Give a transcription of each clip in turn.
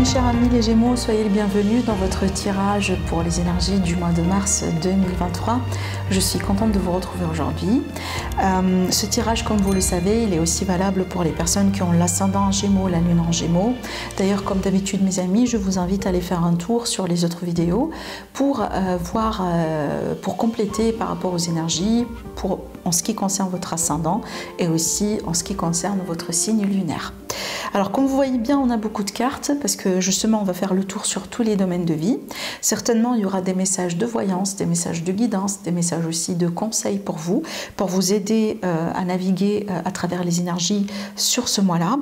chers amis les Gémeaux, soyez les bienvenus dans votre tirage pour les énergies du mois de mars 2023. Je suis contente de vous retrouver aujourd'hui. Ce tirage, comme vous le savez, il est aussi valable pour les personnes qui ont l'ascendant en Gémeaux, la lune en Gémeaux. D'ailleurs, comme d'habitude mes amis, je vous invite à aller faire un tour sur les autres vidéos pour pour compléter par rapport aux énergies, en ce qui concerne votre ascendant et aussi en ce qui concerne votre signe lunaire. Alors comme vous voyez bien, on a beaucoup de cartes parce que justement on va faire le tour sur tous les domaines de vie. Certainement il y aura des messages de voyance, des messages de guidance, des messages aussi de conseils pour vous aider à naviguer à travers les énergies sur ce mois-là.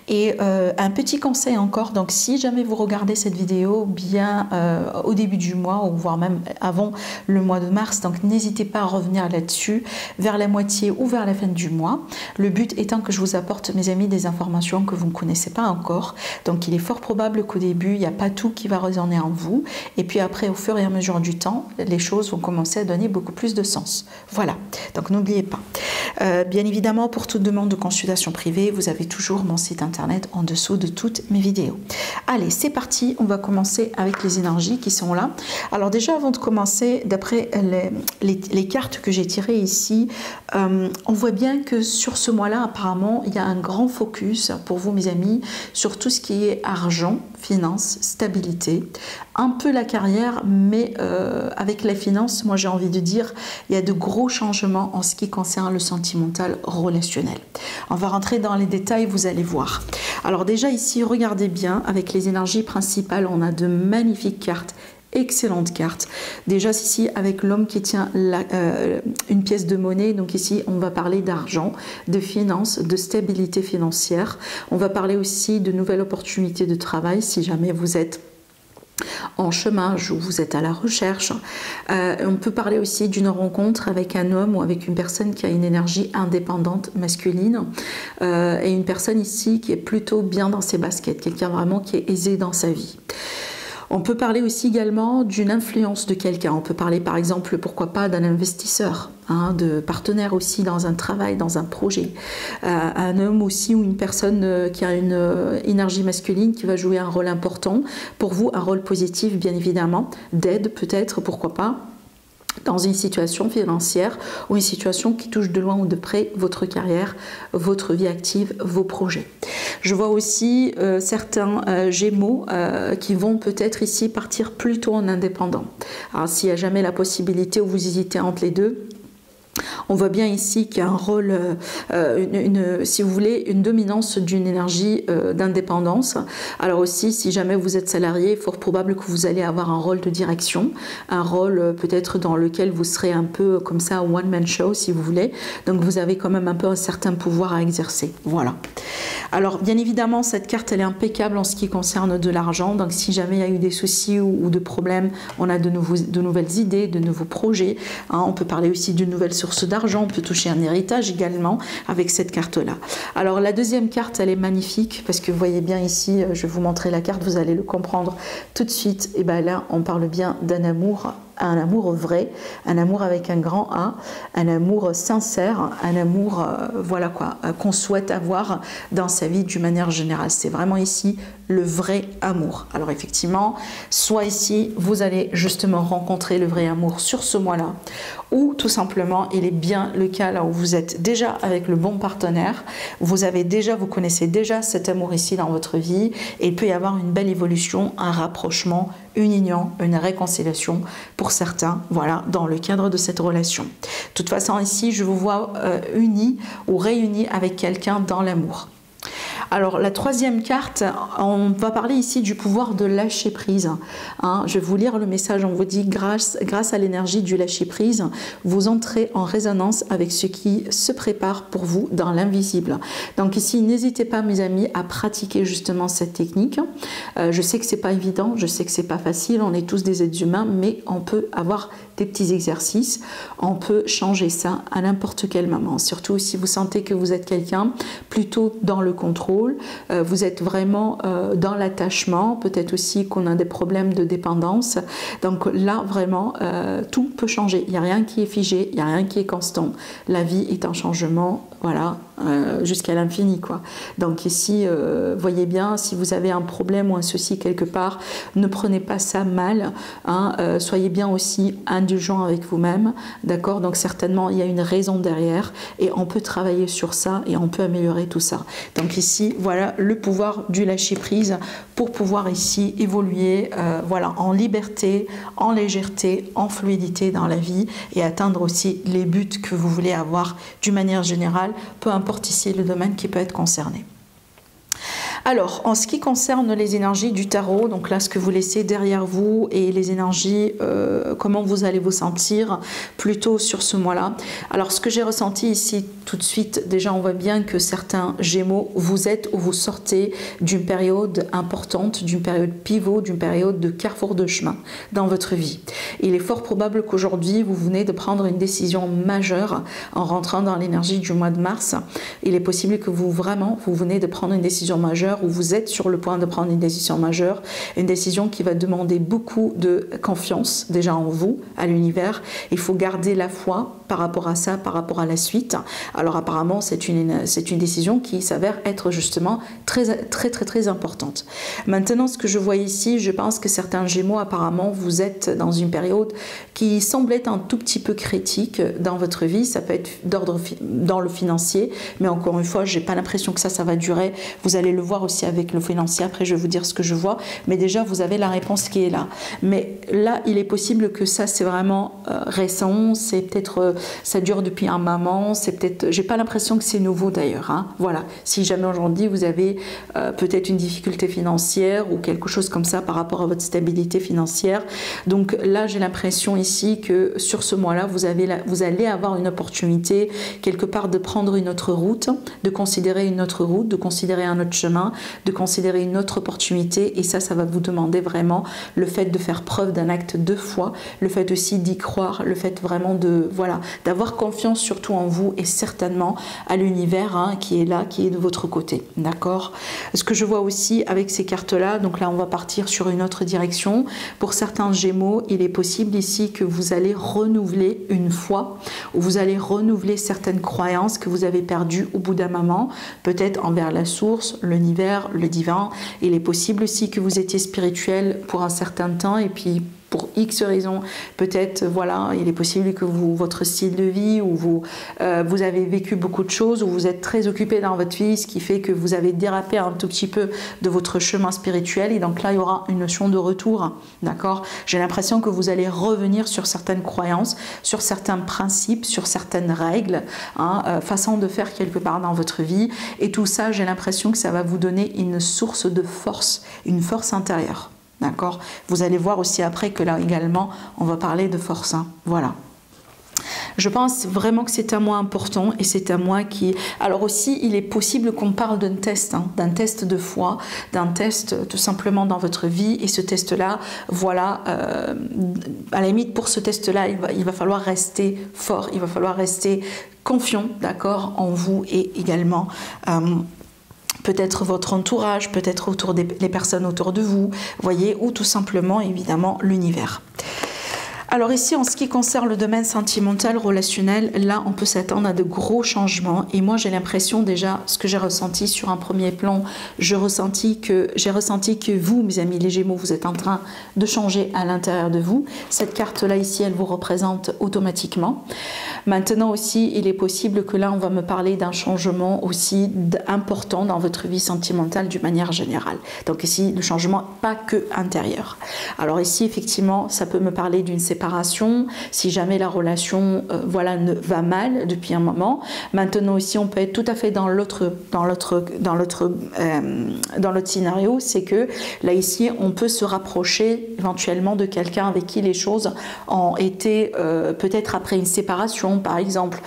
Et un petit conseil encore, donc si jamais vous regardez cette vidéo bien au début du mois ou voire même avant le mois de mars, donc n'hésitez pas à revenir là-dessus vers la moitié ou vers la fin du mois. Le but étant que je vous apporte, mes amis, des informations que vous ne connaissez pas encore. Donc il est fort probable qu'au début, il n'y a pas tout qui va résonner en vous. Et puis après, au fur et à mesure du temps, les choses vont commencer à donner beaucoup plus de sens. Voilà, donc n'oubliez pas. Bien évidemment, pour toute demande de consultation privée, vous avez toujours mon site internet en dessous de toutes mes vidéos. Allez, c'est parti, on va commencer avec les énergies qui sont là. Alors déjà, avant de commencer, d'après les cartes que j'ai tirées ici, on voit bien que sur ce mois-là, apparemment, il y a un grand focus pour vous, mes amis, sur tout ce qui est argent, finance, stabilité, un peu la carrière, mais avec la finance, moi j'ai envie de dire, il y a de gros changements en ce qui concerne le sentimental relationnel. On va rentrer dans les détails, vous allez voir. Alors déjà ici, regardez bien, avec les énergies principales, on a de magnifiques cartes. Excellente carte. Déjà ici avec l'homme qui tient une pièce de monnaie, donc ici on va parler d'argent, de finances, de stabilité financière. On va parler aussi de nouvelles opportunités de travail si jamais vous êtes en chômage ou vous êtes à la recherche. On peut parler aussi d'une rencontre avec un homme ou avec une personne qui a une énergie indépendante masculine et une personne ici qui est plutôt bien dans ses baskets, quelqu'un vraiment qui est aisé dans sa vie. On peut parler aussi également d'une influence de quelqu'un. On peut parler par exemple, pourquoi pas, d'un investisseur, de partenaire aussi dans un travail, dans un projet. Un homme aussi ou une personne qui a une énergie masculine qui va jouer un rôle important. Pour vous, un rôle positif bien évidemment, d'aide peut-être, pourquoi pas, dans une situation financière ou une situation qui touche de loin ou de près votre carrière, votre vie active, vos projets. Je vois aussi certains Gémeaux qui vont peut-être ici partir plutôt en indépendant. Alors s'il n'y a jamais la possibilité ou vous hésitez entre les deux, on voit bien ici qu'il y a un rôle, si vous voulez, une dominance d'une énergie d'indépendance. Alors aussi, si jamais vous êtes salarié, il est fort probable que vous allez avoir un rôle de direction, un rôle peut-être dans lequel vous serez un peu comme ça, one-man show si vous voulez. Donc vous avez quand même un peu un certain pouvoir à exercer. Voilà. Alors bien évidemment, cette carte, elle est impeccable en ce qui concerne de l'argent. Donc si jamais il y a eu des soucis ou de problèmes, on a de nouvelles idées, de nouveaux projets. On peut parler aussi d'une nouvelle source d'argent, on peut toucher un héritage également avec cette carte-là. Alors la deuxième carte, elle est magnifique parce que vous voyez bien ici, je vais vous montrer la carte, vous allez le comprendre tout de suite. Et bien là, on parle bien d'un amour, un amour vrai, un amour avec un grand A, un amour sincère, un amour voilà quoi, qu'on souhaite avoir dans sa vie d'une manière générale. C'est vraiment ici le vrai amour. Alors effectivement, soit ici, vous allez justement rencontrer le vrai amour sur ce mois-là, ou tout simplement, il est bien le cas là où vous êtes déjà avec le bon partenaire, vous connaissez déjà cet amour ici dans votre vie, et il peut y avoir une belle évolution, un rapprochement, une union, une réconciliation pour certains, voilà, dans le cadre de cette relation. De toute façon, ici, je vous vois unis ou réunis avec quelqu'un dans l'amour. Alors la troisième carte, on va parler ici du pouvoir de lâcher prise. Je vais vous lire le message, on vous dit grâce à l'énergie du lâcher prise, vous entrez en résonance avec ce qui se prépare pour vous dans l'invisible. Donc ici, n'hésitez pas mes amis à pratiquer justement cette technique. Je sais que c'est pas évident, je sais que c'est pas facile, on est tous des êtres humains, mais on peut avoir des petits exercices, on peut changer ça à n'importe quel moment. Surtout si vous sentez que vous êtes quelqu'un plutôt dans le contrôle, vous êtes vraiment dans l'attachement, peut-être aussi qu'on a des problèmes de dépendance. Donc là, vraiment, tout peut changer. Il n'y a rien qui est figé, il n'y a rien qui est constant. La vie est en changement, voilà, jusqu'à l'infini, quoi. Donc ici, voyez bien, si vous avez un problème ou un souci quelque part, ne prenez pas ça mal, hein, soyez bien aussi indulgent avec vous-même, d'accord? Donc certainement, il y a une raison derrière et on peut travailler sur ça et on peut améliorer tout ça. Donc ici, voilà le pouvoir du lâcher-prise pour pouvoir ici évoluer voilà, en liberté, en légèreté, en fluidité dans la vie et atteindre aussi les buts que vous voulez avoir d'une manière générale, peu importe ici le domaine qui peut être concerné. Alors, en ce qui concerne les énergies du tarot, donc là, ce que vous laissez derrière vous et les énergies, comment vous allez vous sentir plutôt sur ce mois-là. Alors, ce que j'ai ressenti ici tout de suite, déjà, on voit bien que certains Gémeaux, vous êtes ou vous sortez d'une période importante, d'une période pivot, d'une période de carrefour de chemin dans votre vie. Il est fort probable qu'aujourd'hui, vous venez de prendre une décision majeure en rentrant dans l'énergie du mois de mars. Il est possible que vous venez de prendre une décision majeure où vous êtes sur le point de prendre une décision majeure, une décision qui va demander beaucoup de confiance déjà en vous, à l'univers. Il faut garder la foi par rapport à ça, par rapport à la suite. Alors apparemment, c'est une décision qui s'avère être justement très importante. Maintenant, ce que je vois ici, je pense que certains Gémeaux, apparemment, vous êtes dans une période qui semble être un tout petit peu critique dans votre vie. Ça peut être d'ordre dans le financier, mais encore une fois, j'ai pas l'impression que ça va durer. Vous allez le voir aussi avec le financier. Après, je vais vous dire ce que je vois, mais déjà, vous avez la réponse qui est là. Mais là, il est possible que ça, c'est vraiment récent. C'est peut-être, ça dure depuis un moment. C'est peut-être, j'ai pas l'impression que c'est nouveau d'ailleurs. Hein. Voilà. Si jamais aujourd'hui vous avez peut-être une difficulté financière ou quelque chose comme ça par rapport à votre stabilité financière. Donc là, j'ai l'impression ici que sur ce mois-là, vous allez avoir une opportunité quelque part de prendre une autre route, de considérer une autre route, de considérer un autre chemin, de considérer une autre opportunité. Et ça va vous demander vraiment le fait de faire preuve d'un acte de foi, le fait aussi d'y croire, le fait vraiment de, voilà, d'avoir confiance surtout en vous et certainement à l'univers hein, qui est là, qui est de votre côté. D'accord? Ce que je vois aussi avec ces cartes-là, donc là on va partir sur une autre direction. Pour certains Gémeaux, il est possible ici que vous allez renouveler une foi, ou vous allez renouveler certaines croyances que vous avez perdues au bout d'un moment, peut-être envers la source, l'univers, le divin. Il est possible aussi que vous étiez spirituel pour un certain temps et puis pour X raisons, peut-être, voilà, il est possible que votre style de vie, ou vous avez vécu beaucoup de choses, ou vous êtes très occupé dans votre vie, ce qui fait que vous avez dérapé un tout petit peu de votre chemin spirituel, et donc là, il y aura une notion de retour, d'accord? J'ai l'impression que vous allez revenir sur certaines croyances, sur certains principes, sur certaines règles, hein, façon de faire quelque part dans votre vie, et tout ça, j'ai l'impression que ça va vous donner une source de force, une force intérieure. D'accord? Vous allez voir aussi après que là également, on va parler de force. Hein. Voilà. Je pense vraiment que c'est un mois important et c'est un mois qui... Alors aussi, il est possible qu'on parle d'un test, hein, d'un test de foi, d'un test tout simplement dans votre vie. Et ce test-là, voilà, à la limite pour ce test-là, il va falloir rester fort, il va falloir rester confiant, d'accord, en vous et également... peut-être votre entourage, peut-être autour des personnes autour de vous, voyez, ou tout simplement, évidemment, l'univers. Alors ici, en ce qui concerne le domaine sentimental, relationnel, là, on peut s'attendre à de gros changements. Et moi, j'ai l'impression déjà, ce que j'ai ressenti sur un premier plan, j'ai ressenti que vous, mes amis les Gémeaux, vous êtes en train de changer à l'intérieur de vous. Cette carte-là, ici, elle vous représente automatiquement. Maintenant aussi, il est possible que là, on va me parler d'un changement aussi important dans votre vie sentimentale d'une manière générale. Donc ici, le changement, pas que intérieur. Alors ici, effectivement, ça peut me parler d'une séparation, si jamais la relation voilà, va mal depuis un moment. Maintenant aussi, on peut être tout à fait dans l'autre scénario, c'est que là ici, on peut se rapprocher éventuellement de quelqu'un avec qui les choses ont été peut-être après une séparation, par exemple.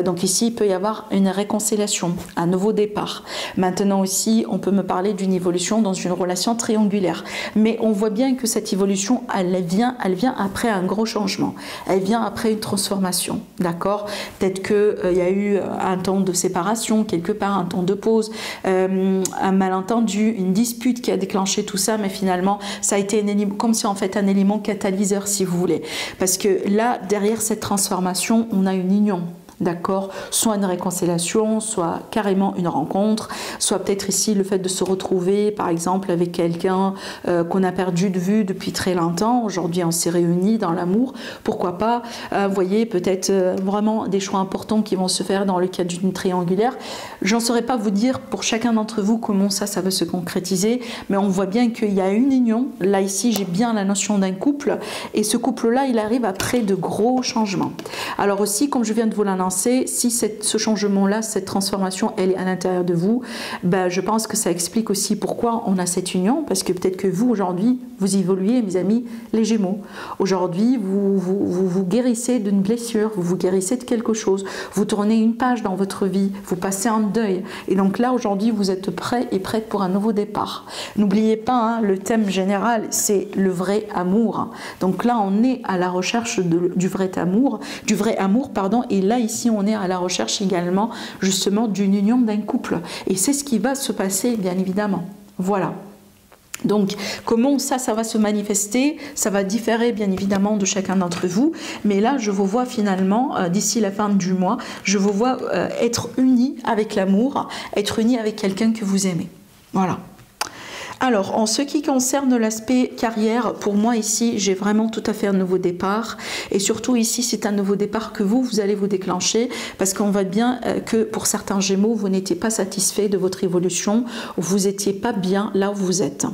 Donc ici, il peut y avoir une réconciliation, un nouveau départ. Maintenant aussi, on peut me parler d'une évolution dans une relation triangulaire. Mais on voit bien que cette évolution, elle vient après un gros changement. Elle vient après une transformation, d'accord? Peut-être qu'il y a eu un temps de séparation, quelque part, un temps de pause, un malentendu, une dispute qui a déclenché tout ça, mais finalement, ça a été comme si en fait un élément catalyseur, si vous voulez. Parce que là, derrière cette transformation, on a une union. d'accord, soit une réconciliation, soit carrément une rencontre, soit peut-être ici le fait de se retrouver par exemple avec quelqu'un qu'on a perdu de vue depuis très longtemps. Aujourd'hui on s'est réunis dans l'amour, pourquoi pas, vous voyez, peut-être vraiment des choix importants qui vont se faire dans le cadre d'une triangulaire. J'en saurais pas vous dire pour chacun d'entre vous comment ça va se concrétiser, mais on voit bien qu'il y a une union. Là ici j'ai bien la notion d'un couple, et ce couple là il arrive après de gros changements. Alors aussi, comme je viens de vous l'annoncer, si ce changement-là, cette transformation, elle est à l'intérieur de vous, ben, je pense que ça explique aussi pourquoi on a cette union, parce que peut-être que vous, aujourd'hui, vous évoluez, mes amis, les Gémeaux. Aujourd'hui, vous guérissez d'une blessure, vous vous guérissez de quelque chose, vous tournez une page dans votre vie, vous passez un deuil. Et donc là, aujourd'hui, vous êtes prêts et prêtes pour un nouveau départ. N'oubliez pas, hein, le thème général, c'est le vrai amour. Donc là, on est à la recherche du vrai amour, pardon, et là, ici, on est à la recherche également justement d'une union d'un couple, et c'est ce qui va se passer bien évidemment. Voilà. Donc comment ça va se manifester, ça va différer bien évidemment de chacun d'entre vous, mais là je vous vois finalement d'ici la fin du mois, je vous vois être unis avec l'amour, être unis avec quelqu'un que vous aimez. Voilà. Alors, en ce qui concerne l'aspect carrière, pour moi ici, j'ai vraiment tout à fait un nouveau départ. Et surtout ici, c'est un nouveau départ que vous allez vous déclencher, parce qu'on voit bien que pour certains Gémeaux, vous n'étiez pas satisfait de votre évolution, vous n'étiez pas bien là où vous êtes.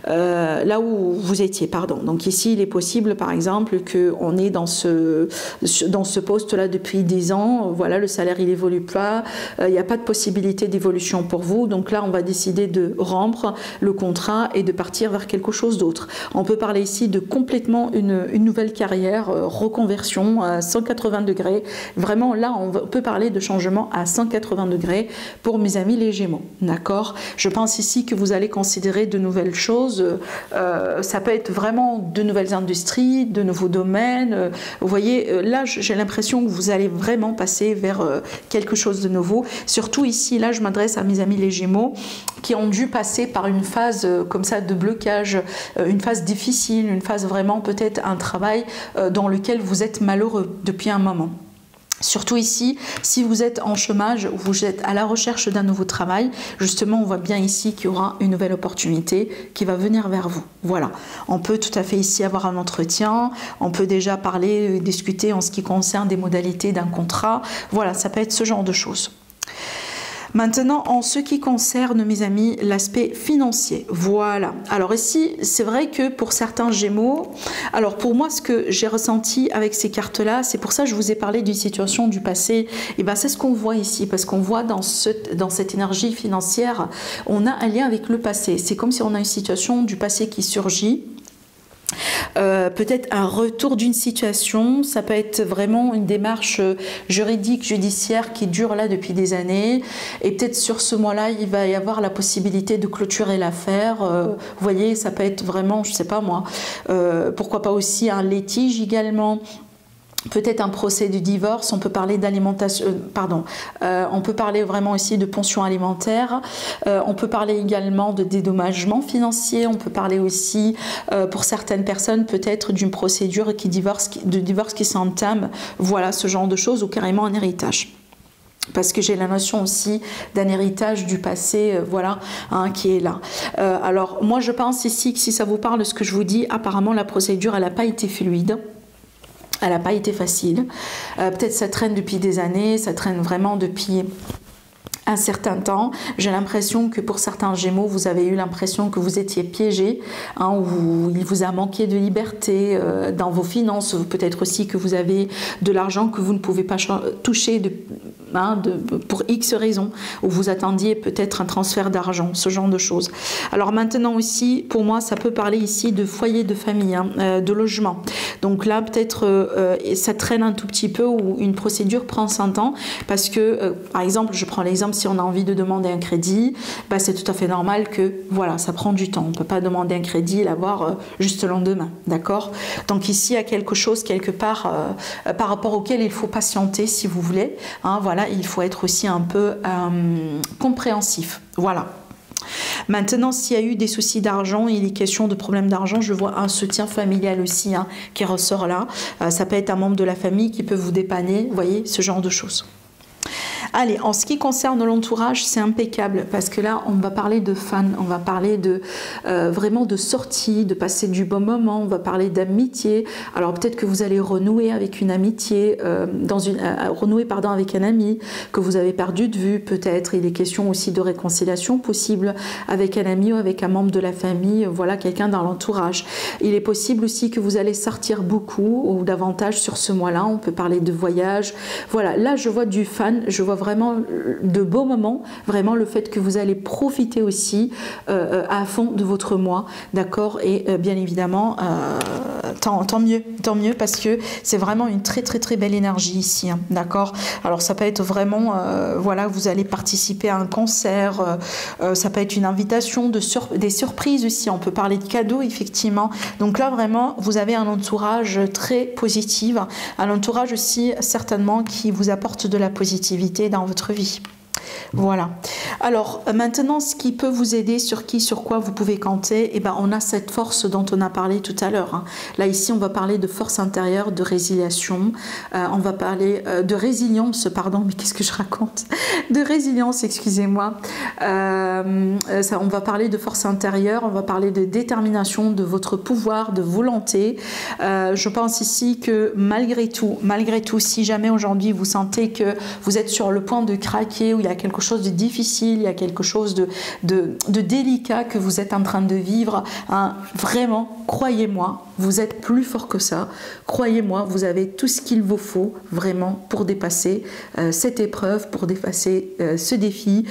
Là où vous étiez, pardon. Donc ici, il est possible, par exemple, qu'on est dans ce poste-là depuis 10 ans, voilà, le salaire, il évolue pas, il n'y a pas de possibilité d'évolution pour vous, donc là, on va décider de rompre le contrat et de partir vers quelque chose d'autre. On peut parler ici de complètement une nouvelle carrière, reconversion à 180 degrés. Vraiment, là, on peut parler de changement à 180 degrés pour mes amis les Gémeaux, d'accord? Je pense ici que vous allez considérer de nouvelles choses, ça peut être vraiment de nouvelles industries, de nouveaux domaines, vous voyez, là j'ai l'impression que vous allez vraiment passer vers quelque chose de nouveau, surtout ici, là je m'adresse à mes amis les Gémeaux qui ont dû passer par une phase comme ça de blocage, une phase difficile, une phase vraiment peut-être un travail dans lequel vous êtes malheureux depuis un moment. Surtout ici, si vous êtes en chômage, vous êtes à la recherche d'un nouveau travail, justement on voit bien ici qu'il y aura une nouvelle opportunité qui va venir vers vous. Voilà, on peut tout à fait ici avoir un entretien, on peut déjà parler, discuter en ce qui concerne des modalités d'un contrat, voilà, ça peut être ce genre de choses. Maintenant, en ce qui concerne, mes amis, l'aspect financier, voilà. Alors ici, c'est vrai que pour certains Gémeaux, alors pour moi, ce que j'ai ressenti avec ces cartes-là, c'est pour ça que je vous ai parlé d'une situation du passé, et ben c'est ce qu'on voit ici, parce qu'on voit dans cette énergie financière, on a un lien avec le passé. C'est comme si on a une situation du passé qui surgit. Peut-être un retour d'une situation, ça peut être vraiment une démarche juridique, judiciaire qui dure là depuis des années, et peut-être sur ce mois-là il va y avoir la possibilité de clôturer l'affaire, vous voyez, ça peut être vraiment, je sais pas moi, pourquoi pas aussi un litige également. Peut-être un procès de divorce, on peut parler d'alimentation, on peut parler vraiment aussi de pension alimentaire, on peut parler également de dédommagement financier, on peut parler aussi pour certaines personnes peut-être d'une procédure de divorce qui s'entame, voilà ce genre de choses, ou carrément un héritage. Parce que j'ai la notion aussi d'un héritage du passé, voilà, hein, qui est là. Alors moi je pense ici que si ça vous parle ce que je vous dis, apparemment la procédure elle n'a pas été fluide. Elle n'a pas été facile. Peut-être ça traîne depuis des années, ça traîne vraiment depuis un certain temps. J'ai l'impression que pour certains Gémeaux, vous avez eu l'impression que vous étiez piégé, hein, où il vous a manqué de liberté dans vos finances, peut-être aussi que vous avez de l'argent que vous ne pouvez pas toucher pour X raisons, où vous attendiez peut-être un transfert d'argent, ce genre de choses. Alors maintenant aussi, pour moi, ça peut parler ici de foyer de famille, hein, de logement. Donc là, peut-être, ça traîne un tout petit peu, ou une procédure prend son temps, parce que, par exemple, je prends l'exemple, si on a envie de demander un crédit, bah, c'est tout à fait normal que, voilà, ça prend du temps. On ne peut pas demander un crédit et l'avoir juste le lendemain, d'accord? Donc ici, il y a quelque chose, quelque part, par rapport auquel il faut patienter, si vous voulez, hein, voilà, il faut être aussi un peu compréhensif, voilà. Maintenant, s'il y a eu des soucis d'argent, il est question de problèmes d'argent, je vois un soutien familial aussi hein, qui ressort là. Ça peut être un membre de la famille qui peut vous dépanner, vous voyez, ce genre de choses. Allez, en ce qui concerne l'entourage, c'est impeccable parce que là, on va parler de fans, on va parler de vraiment de sortie, de passer du bon moment, on va parler d'amitié. Alors peut-être que vous allez renouer avec une amitié, renouer pardon, avec un ami que vous avez perdu de vue. Peut-être il est question aussi de réconciliation possible avec un ami ou avec un membre de la famille, voilà, quelqu'un dans l'entourage. Il est possible aussi que vous allez sortir beaucoup ou davantage sur ce mois-là. On peut parler de voyage. Voilà, là je vois du fan, je vois vraiment de beaux moments, vraiment le fait que vous allez profiter aussi à fond de votre mois, d'accord, et bien évidemment tant mieux parce que c'est vraiment une très belle énergie ici, hein, d'accord. Alors ça peut être vraiment voilà, vous allez participer à un concert, ça peut être une invitation, des surprises aussi, on peut parler de cadeaux effectivement. Donc là vraiment vous avez un entourage très positif, un entourage aussi certainement qui vous apporte de la positivité dans votre vie. Voilà. Alors maintenant, ce qui peut vous aider, sur quoi vous pouvez compter, eh ben, on a cette force dont on a parlé tout à l'heure. Hein. Là ici, on va parler de force intérieure, de résiliation. On va parler de résilience, pardon, mais qu'est-ce que je raconte? De résilience, excusez-moi. On va parler de force intérieure, on va parler de détermination, de votre pouvoir, de volonté. Je pense ici que malgré tout, si jamais aujourd'hui vous sentez que vous êtes sur le point de craquer, où il y a quelque chose de difficile, il y a quelque chose de délicat que vous êtes en train de vivre, hein, vraiment, croyez-moi, vous êtes plus fort que ça. Croyez-moi, vous avez tout ce qu'il vous faut vraiment pour dépasser cette épreuve, pour dépasser ce défi,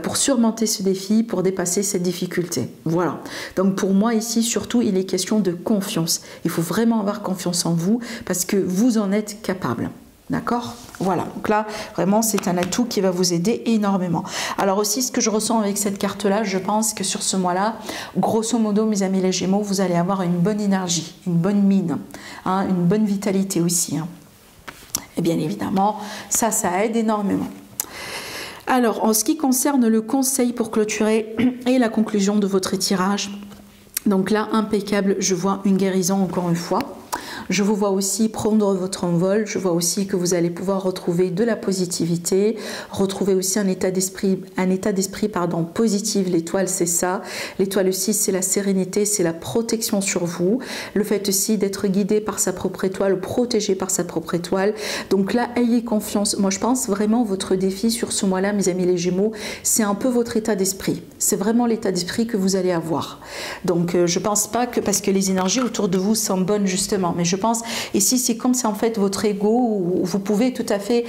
pour surmonter ce défi, pour dépasser cette difficulté. Voilà. Donc pour moi ici, surtout, il est question de confiance. Il faut vraiment avoir confiance en vous parce que vous en êtes capable. D'accord? Voilà, donc là, vraiment, c'est un atout qui va vous aider énormément. Alors aussi, ce que je ressens avec cette carte-là, je pense que sur ce mois-là, grosso modo, mes amis les Gémeaux, vous allez avoir une bonne énergie, une bonne mine, hein, une bonne vitalité aussi. Hein. Et bien évidemment, ça aide énormément. Alors, en ce qui concerne le conseil pour clôturer et la conclusion de votre tirage, donc là, impeccable, je vois une guérison encore une fois. Je vous vois aussi prendre votre envol, je vois aussi que vous allez pouvoir retrouver de la positivité, retrouver aussi un état d'esprit positif. L'étoile, c'est ça. L'étoile aussi, c'est la sérénité, c'est la protection sur vous. Le fait aussi d'être guidé par sa propre étoile, protégé par sa propre étoile. Donc là, ayez confiance. Moi, je pense vraiment votre défi sur ce mois-là, mes amis les Gémeaux, c'est un peu votre état d'esprit. C'est vraiment l'état d'esprit que vous allez avoir. Donc, je pense pas que, parce que les énergies autour de vous sont bonnes justement, mais je pense, ici c'est comme c'est en fait votre ego, où vous pouvez tout à fait,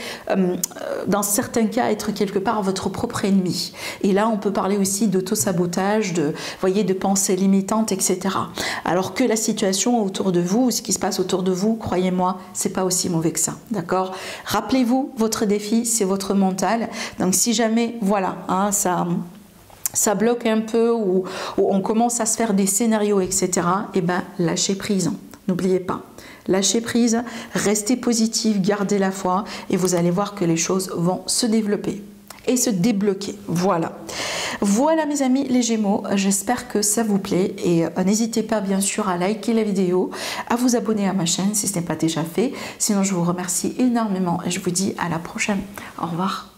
dans certains cas, être quelque part votre propre ennemi. Et là, on peut parler aussi d'auto-sabotage, de pensées limitantes, etc. Alors que la situation autour de vous, ce qui se passe autour de vous, croyez-moi, c'est pas aussi mauvais que ça, d'accord? Rappelez-vous, votre défi, c'est votre mental. Donc si jamais, voilà, hein, ça bloque un peu, ou on commence à se faire des scénarios, etc., et ben lâchez prise. N'oubliez pas, lâchez prise, restez positif, gardez la foi et vous allez voir que les choses vont se développer et se débloquer. Voilà. Voilà mes amis les Gémeaux, j'espère que ça vous plaît et n'hésitez pas bien sûr à liker la vidéo, à vous abonner à ma chaîne si ce n'est pas déjà fait. Sinon je vous remercie énormément et je vous dis à la prochaine. Au revoir.